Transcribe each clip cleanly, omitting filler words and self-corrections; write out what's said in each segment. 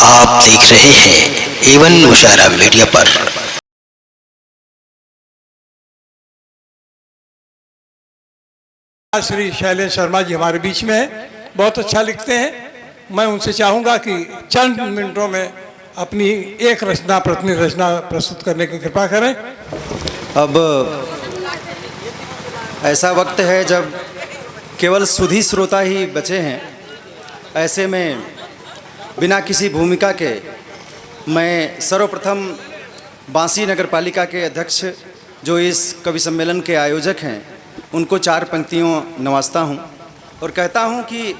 आप देख रहे हैं एवन मुशायरा मीडिया पर। श्री शैलेश शर्मा जी हमारे बीच में हैं, बहुत अच्छा लिखते हैं। मैं उनसे चाहूँगा कि चंद मिनटों में अपनी एक रचना प्रतिनिधि रचना प्रस्तुत करने की कृपा करें। अब ऐसा वक्त है जब केवल सुधी श्रोता ही बचे हैं। ऐसे में बिना किसी भूमिका के मैं सर्वप्रथम बांसी नगर पालिका के अध्यक्ष जो इस कवि सम्मेलन के आयोजक हैं उनको चार पंक्तियों नवाजता हूँ और कहता हूँ कि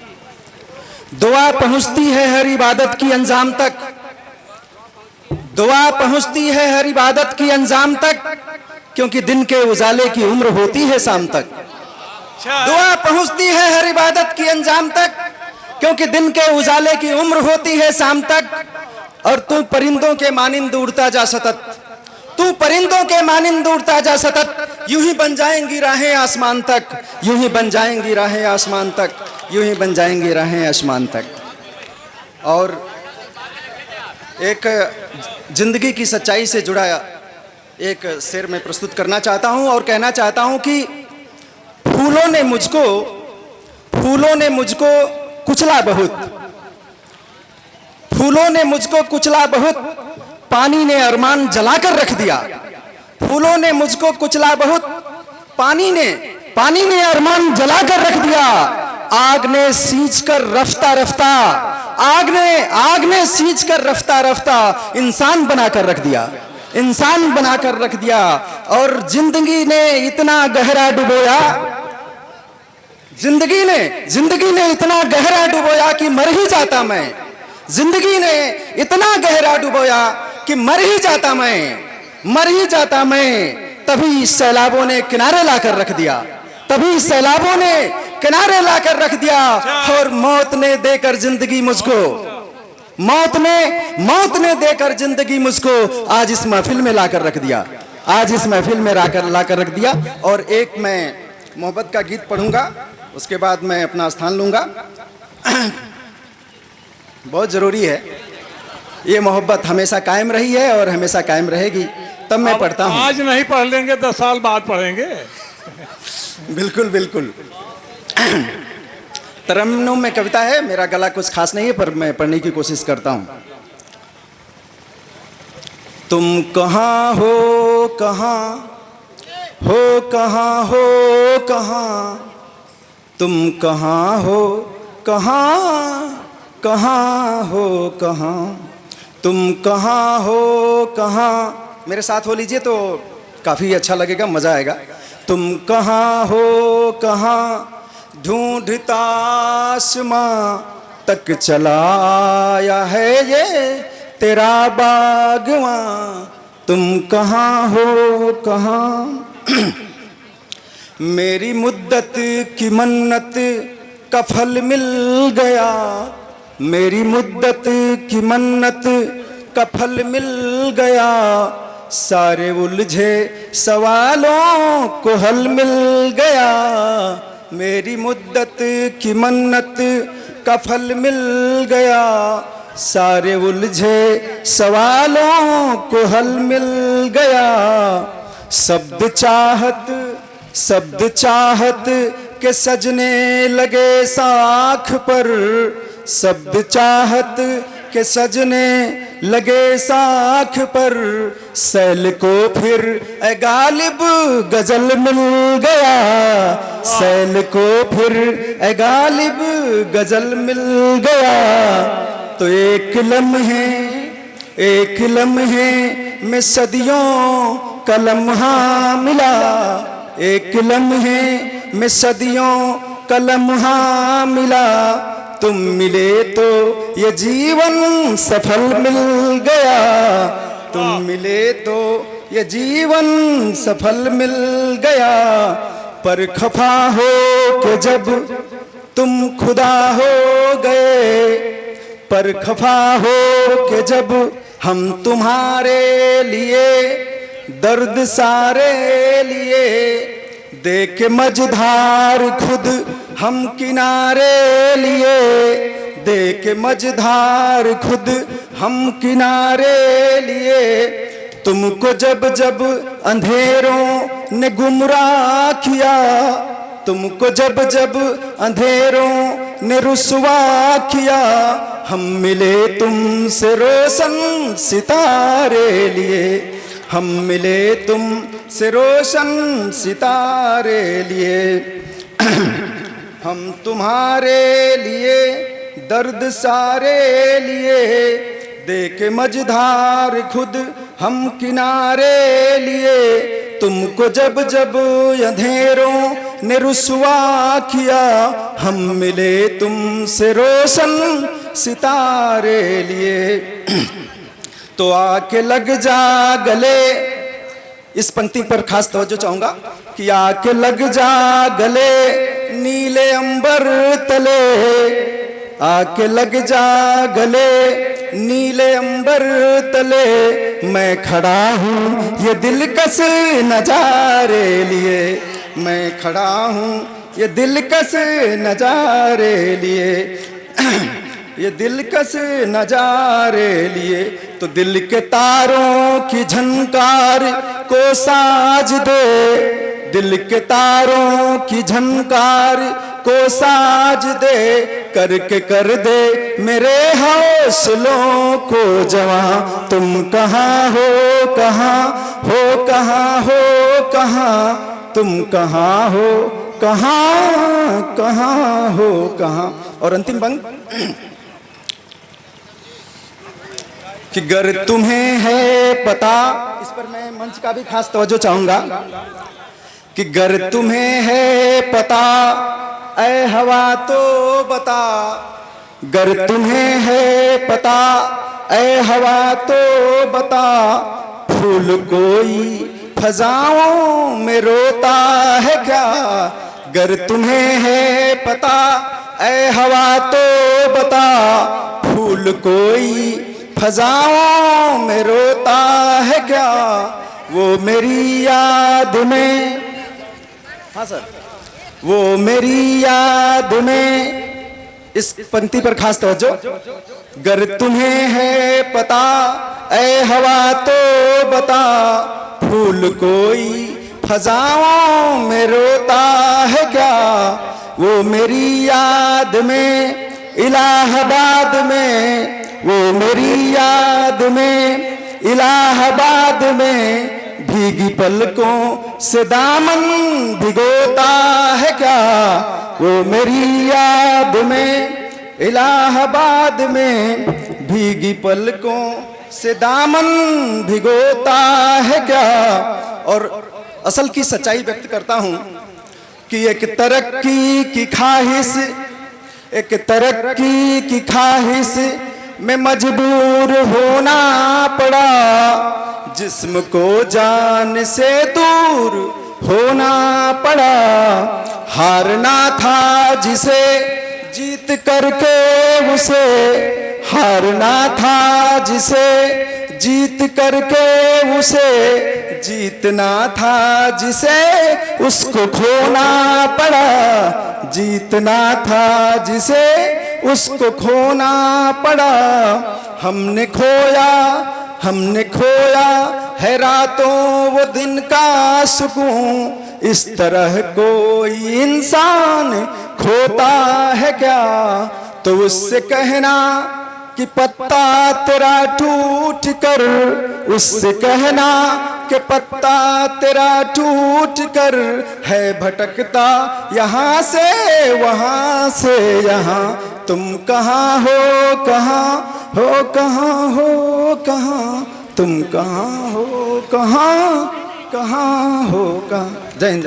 दुआ पहुँचती है हर इबादत की अंजाम तक, दुआ पहुँचती है हर इबादत की अंजाम तक, क्योंकि दिन के उजाले की उम्र होती है शाम तक। दुआ पहुँचती है हर इबादत की अंजाम तक, क्योंकि दिन के उजाले की उम्र होती है शाम तक। और तू परिंदों के मानिंद उड़ता जा सतत, तू परिंदों के मानिंद उड़ता जा सतत, यूं ही बन जाएंगी राहें आसमान तक, यूं ही बन जाएंगी राहें आसमान तक, यूं ही बन जाएंगी राहें आसमान तक। और एक जिंदगी की सच्चाई से जुड़ा एक शेर में प्रस्तुत करना चाहता हूं और कहना चाहता हूं कि फूलों ने मुझको कुचला बहुत, फूलों ने मुझको कुचला बहुत, पानी ने अरमान जलाकर रख दिया। फूलों ने मुझको कुचला बहुत, पानी ने अरमान जलाकर रख दिया। आग ने सींच कर रफ्ता रफ्ता, आग ने सींच कर रफ्ता रफ्ता इंसान बनाकर रख दिया, इंसान बनाकर रख दिया। और जिंदगी ने इतना गहरा डुबोया, जिंदगी ने इतना गहरा डुबोया कि मर ही जाता मैं, जिंदगी ने इतना गहरा डुबोया कि मर ही जाता मैं। तभी सैलाबों ने किनारे लाकर रख दिया, तभी सैलाबों ने किनारे लाकर रख दिया। और मौत ने देकर जिंदगी मुझको, मौत ने देकर जिंदगी मुझको आज इस महफिल में लाकर रख दिया, आज इस महफिल में लाकर रख दिया। और एक मैं मोहब्बत का गीत पढ़ूंगा, उसके बाद मैं अपना स्थान लूंगा। बहुत जरूरी है, ये मोहब्बत हमेशा कायम रही है और हमेशा कायम रहेगी। तब मैं पढ़ता हूँ। आज नहीं पढ़ लेंगे 10 साल बाद पढ़ेंगे। बिल्कुल बिल्कुल। तरन्नुम में कविता है, मेरा गला कुछ खास नहीं है पर मैं पढ़ने की कोशिश करता हूँ। तुम कहाँ हो, कहाँ हो, कहाँ हो, कहाँ, तुम कहाँ हो, कहाँ, कहाँ हो, कहाँ, तुम कहाँ हो, कहाँ। मेरे साथ हो लीजिए तो काफ़ी अच्छा लगेगा, मज़ा आएगा। तुम कहाँ हो, कहाँ, ढूंढता आसमां तक चलाया है ये तेरा बागवां। तुम कहाँ हो, कहाँ, मेरी मुद्दत की मन्नत का फल मिल गया, मेरी मुद्दत की मन्नत का फल मिल गया। सारे उलझे सवालों को हल मिल गया, मेरी मुद्दत की मन्नत का फल मिल गया। सारे उलझे सवालों को हल मिल गया। शब्द चाहत के सजने लगे साख पर, शब्द चाहत के सजने लगे साख पर। सैल को फिर ए गालिब गजल मिल गया, सैल को फिर ए गालिब गजल मिल गया। तो एक लम्हे में सदियों का लम्हा मिला, एक लम्हे में सदियों का लम्हा मिला। तुम मिले तो ये जीवन सफल मिल गया, तुम मिले तो ये जीवन सफल मिल गया। पर खफा हो के जब तुम खुदा हो गए, पर खफा हो के जब हम तुम्हारे लिए दर्द सारे लिए। देख मझधार खुद हम किनारे लिए, देख मझधार खुद हम किनारे लिए। तुमको जब जब अंधेरों ने गुमराह किया, तुमको जब जब अंधेरों ने रुसवा किया, हम मिले तुमसे रोशन सितारे लिए। हम मिले तुमसे रोशन सितारे लिए। हम तुम्हारे लिए दर्द सारे लिए। देख मझधार खुद हम किनारे लिए। तुमको जब जब अंधेरों ने रुसवा किया, हम मिले तुमसे रोशन सितारे लिए। तो आके लग जा गले, इस पंक्ति पर खास तवज्जो चाहूंगा कि आके लग जा गले नीले अंबर तले। आके लग जा गले नीले अंबर तले। मैं खड़ा हूँ ये दिलकश नजारे लिए। मैं खड़ा हूँ ये दिलकश नजारे लिए। ये दिलकश नजारे लिए। तो दिल के तारों की झनकार को साज दे। दिल के तारों की झनकार को साज दे। करके कर दे मेरे हौसलों को जवां। तुम कहाँ हो, कहाँ हो, कहाँ हो, कहाँ तुम कहाँ हो, कहाँ कहाँ हो, कहाँ। और अंतिम पंक्ति कि गर तुम्हें है पता, इस पर मैं मंच का भी खास तवज्जो चाहूंगा कि गर तुम्हें है पता ऐ हवा तो बता। गर तुम्हें है पता ऐ हवा तो बता। फूल कोई फजाओं में रोता है क्या। गर तुम्हें है पता ऐ हवा तो बता। फूल कोई फजाओं में रोता है क्या। वो मेरी याद में, हाँ सर, वो मेरी याद में, इस पंक्ति पर खास तवज्जो। गर तुम्हें है पता ऐ हवा तो बता। फूल कोई फजाओं में रोता है क्या। वो मेरी याद में इलाहाबाद में, वो मेरी याद में इलाहाबाद में भीगी पलकों से दामन भिगोता है क्या। वो मेरी याद में इलाहाबाद में भीगी पलकों से दामन भिगोता है क्या। और असल की सच्चाई व्यक्त करता हूं कि एक तरक्की की ख्वाहिश, एक तरक्की की ख्वाहिश में मजबूर होना पड़ा। जिस्म को जान से दूर होना पड़ा। हारना था जिसे जीत करके उसे। हारना था जिसे जीत करके उसे। जीतना था जिसे उसको खोना पड़ा। जीतना था जिसे उसको खोना पड़ा। हमने खोया है रातों वो दिन का सुकून। इस तरह कोई इंसान खोता है क्या। तो उससे कहना कि पत्ता तेरा टूट कर, उससे कहना कि पत्ता तेरा टूट कर है भटकता यहाँ से वहाँ से यहाँ। तुम कहाँ हो, कहाँ हो, कहाँ हो, कहाँ तुम कहाँ हो, कहाँ कहाँ हो, कहाँ। जय हिंद।